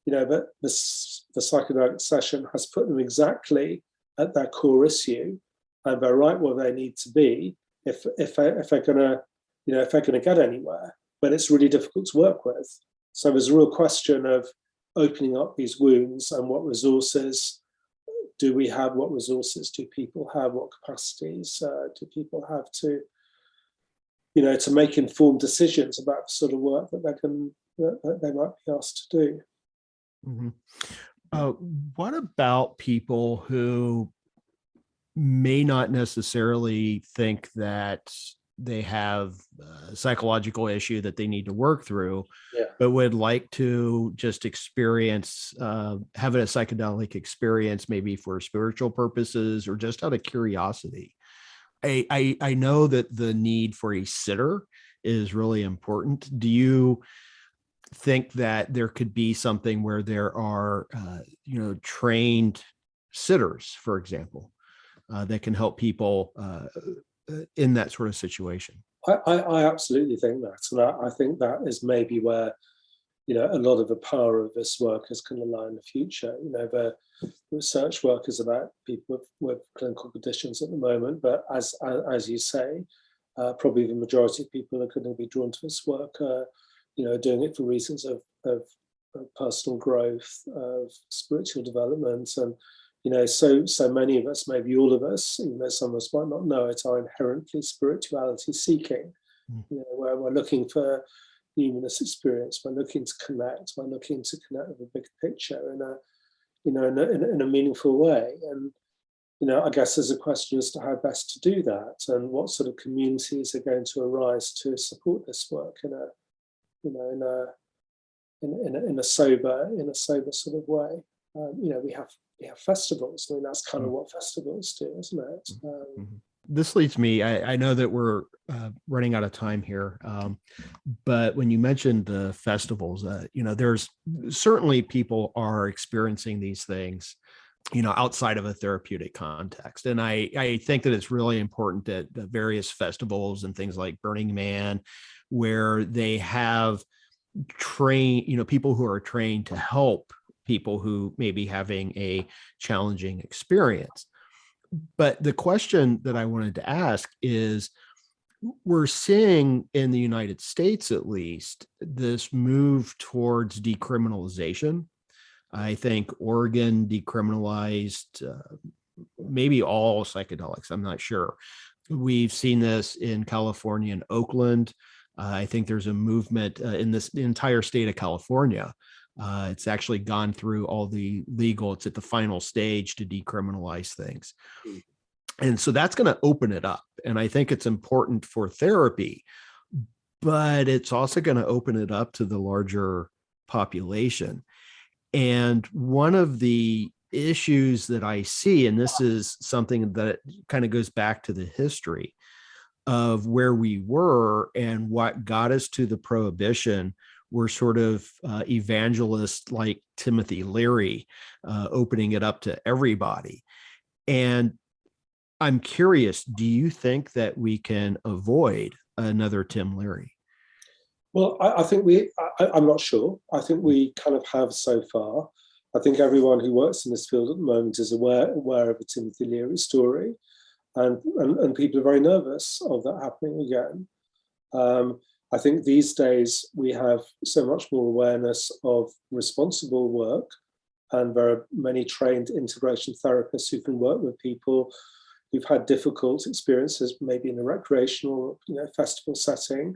that the psychedelic session has put them exactly at their core issue, and they're right where they need to be if they're going to get anywhere. But it's really difficult to work with. So there's a real question of opening up these wounds, and what resources do we have? What resources do people have? What capacities do people have to make informed decisions about the sort of work that they might be asked to do? Mm-hmm. What about people who may not necessarily think that they have a psychological issue that they need to work through, Yeah. but would like to just experience, have a psychedelic experience, maybe for spiritual purposes or just out of curiosity. I know that the need for a sitter is really important. Do you think that there could be something where there are, trained sitters, for example, that can help people in that sort of situation? I absolutely think that, and I think that is maybe where a lot of the power of this work is going to lie in the future. The research work is about people with clinical conditions at the moment, but as you say, probably the majority of people are going to be drawn to this work, doing it for reasons of personal growth, of spiritual development, and so many of us, maybe all of us, some of us might not know it, are inherently spirituality seeking. Where we're looking for numinous experience, we're looking to connect, with a big picture in a meaningful way. And I guess there's a question as to how best to do that, and what sort of communities are going to arise to support this work in a sober sort of way. We have festivals. I mean, that's kind of what festivals do, isn't it? This leads me, I know that we're running out of time here, but when you mentioned the festivals, there's certainly people are experiencing these things, outside of a therapeutic context. And I think that it's really important that the various festivals and things like Burning Man, where they have people who are trained to help people who may be having a challenging experience. But the question that I wanted to ask is, we're seeing in the United States, at least, this move towards decriminalization. I think Oregon decriminalized maybe all psychedelics. I'm not sure. We've seen this in California and Oakland. I think there's a movement in the entire state of California. It's actually gone through all the legal, it's at the final stage to decriminalize things. And so that's going to open it up. And I think it's important for therapy, but it's also going to open it up to the larger population. And one of the issues that I see, and this is something that kind of goes back to the history of where we were and what got us to the prohibition, were sort of evangelists like Timothy Leary, opening it up to everybody. And I'm curious, do you think that we can avoid another Tim Leary? Well, I think I'm not sure. I think we kind of have so far. I think everyone who works in this field at the moment is aware of the Timothy Leary story, and people are very nervous of that happening again. I think these days we have so much more awareness of responsible work, and there are many trained integration therapists who can work with people who've had difficult experiences, maybe in a recreational, festival setting,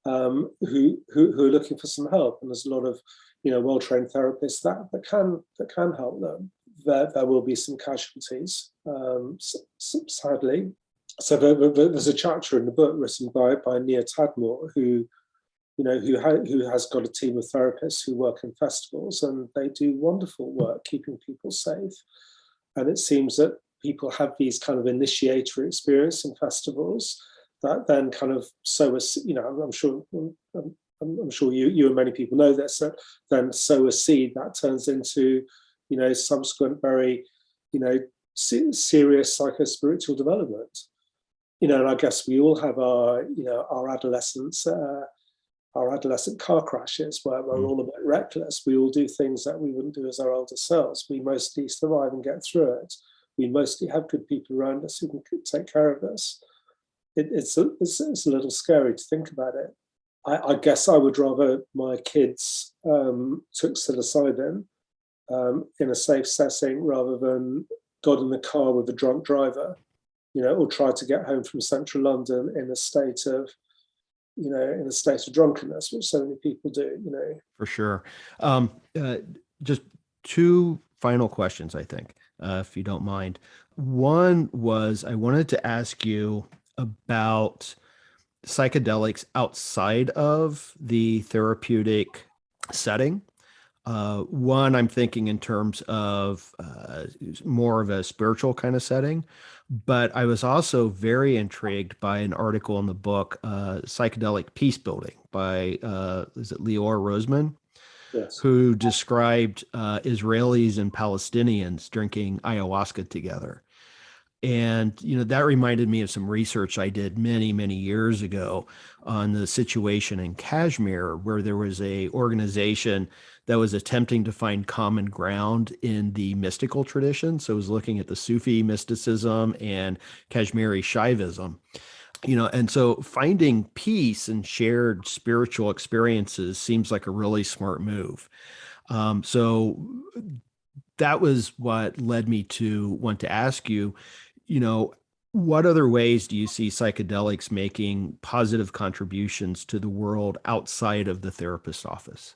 who are looking for some help. And there's a lot of, well-trained therapists that can help them. There will be some casualties, sadly. So there's a chapter in the book written by Nia Tadmore, who has got a team of therapists who work in festivals, and they do wonderful work keeping people safe. And it seems that people have these kind of initiatory experience in festivals that then kind of I'm sure you and many people know this, that then sow a seed that turns into subsequent very serious psychospiritual development. And I guess we all have our adolescence, our adolescent car crashes where we're all a bit reckless. We all do things that we wouldn't do as our older selves. We mostly survive and get through it. We mostly have good people around us who can take care of us. It's a little scary to think about it. I guess I would rather my kids took psilocybin in a safe setting rather than got in the car with a drunk driver, or tried to get home from central London in a state of drunkenness, which so many people do. For sure. Just two final questions, I think. if you don't mind. One was I wanted to ask you about psychedelics outside of the therapeutic setting. One, I'm thinking in terms of more of a spiritual kind of setting, but I was also very intrigued by an article in the book, Psychedelic Peace Building by, is it Lior Roseman, Yes. who described Israelis and Palestinians drinking ayahuasca together. And, that reminded me of some research I did many, many years ago on the situation in Kashmir, where there was a organization that was attempting to find common ground in the mystical tradition. So it was looking at the Sufi mysticism and Kashmiri Shaivism, and so finding peace and shared spiritual experiences seems like a really smart move. So that was what led me to want to ask you, what other ways do you see psychedelics making positive contributions to the world outside of the therapist's office?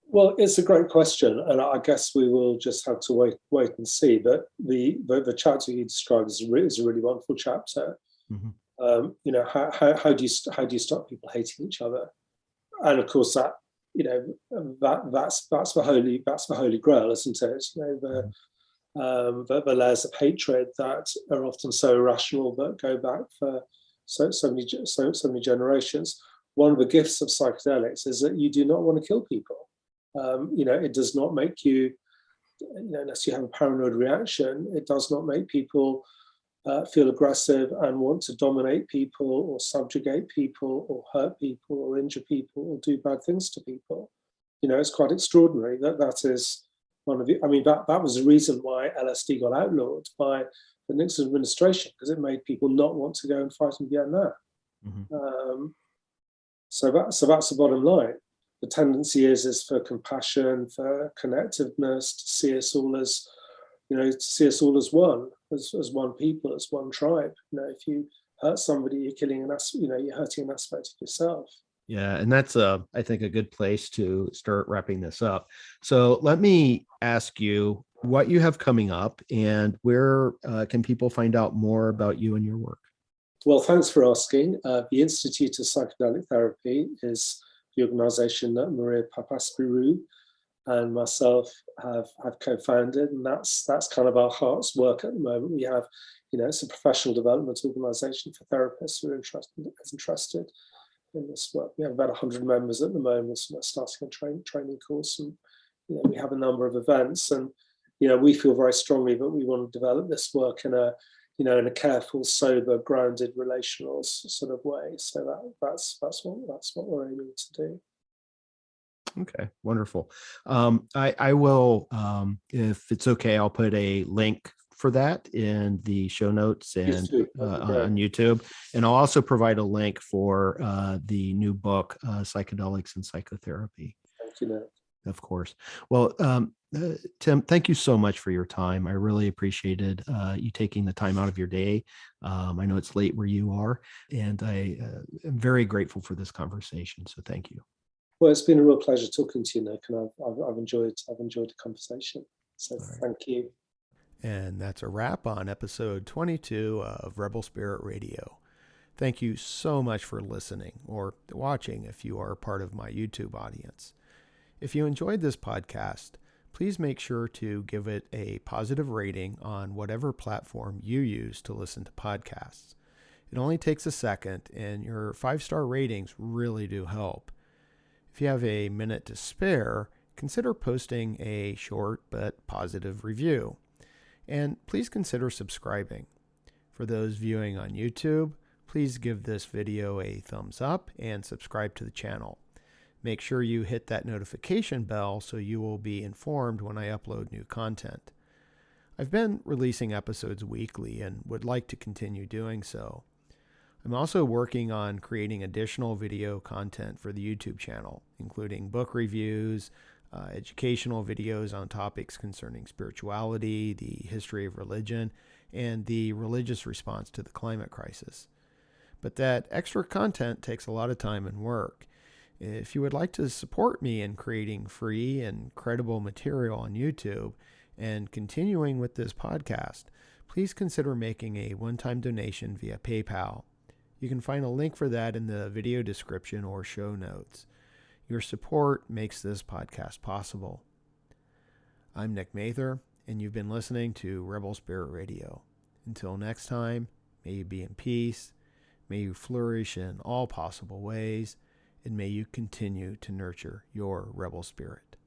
Well, it's a great question, and I guess we will just have to wait and see. But the chapter you described is a really wonderful chapter. Mm-hmm. How do you stop people hating each other? And of course, that's the holy grail, isn't it? The layers of hatred that are often so irrational but go back for so many generations. One of the gifts of psychedelics is that you do not want to kill people. It does not make you, unless you have a paranoid reaction, it does not make people feel aggressive and want to dominate people or subjugate people or hurt people or injure people or do bad things to people. It's quite extraordinary that is one of the, that was the reason why LSD got outlawed by the Nixon administration, because it made people not want to go and fight in Vietnam. Mm-hmm. So that's the bottom line. The tendency is for compassion, for connectiveness, to see us all as, one, as one people, as one tribe. If you hurt somebody, you're killing you're hurting an aspect of yourself. Yeah, and that's I think a good place to start wrapping this up. So let me ask you what you have coming up and where can people find out more about you and your work? Well, thanks for asking. The Institute of Psychedelic Therapy is the organization that Maria Papaspirou and myself have co-founded, and that's kind of our heart's work at the moment. We have, it's a professional development organization for therapists who are interested in this work. We have about 100 members at the moment, so we're starting a training course, and we have a number of events, and we feel very strongly that we want to develop this work in a careful, sober, grounded, relational sort of way. So that's what we're aiming to do. Okay, wonderful. I will, if it's okay, I'll put a link for that in the show notes and on YouTube. And I'll also provide a link for the new book, Psychedelics and Psychotherapy. Thank you, Nick. Of course. Well, Tim, thank you so much for your time. I really appreciated you taking the time out of your day. I know it's late where you are, and I am very grateful for this conversation. So thank you. Well, it's been a real pleasure talking to you, Nick, and I've enjoyed the conversation. So Thank you. And that's a wrap on episode 22 of Rebel Spirit Radio. Thank you so much for listening or watching if you are part of my YouTube audience. If you enjoyed this podcast, please make sure to give it a positive rating on whatever platform you use to listen to podcasts. It only takes a second, and your 5-star ratings really do help. If you have a minute to spare, consider posting a short but positive review. And please consider subscribing. For those viewing on YouTube, please give this video a thumbs up and subscribe to the channel. Make sure you hit that notification bell so you will be informed when I upload new content. I've been releasing episodes weekly and would like to continue doing so. I'm also working on creating additional video content for the YouTube channel, including book reviews, educational videos on topics concerning spirituality, the history of religion, and the religious response to the climate crisis. But that extra content takes a lot of time and work. If you would like to support me in creating free and credible material on YouTube, and continuing with this podcast, please consider making a one-time donation via PayPal. You can find a link for that in the video description or show notes. Your support makes this podcast possible. I'm Nick Mather, and you've been listening to Rebel Spirit Radio. Until next time, may you be in peace, may you flourish in all possible ways, and may you continue to nurture your rebel spirit.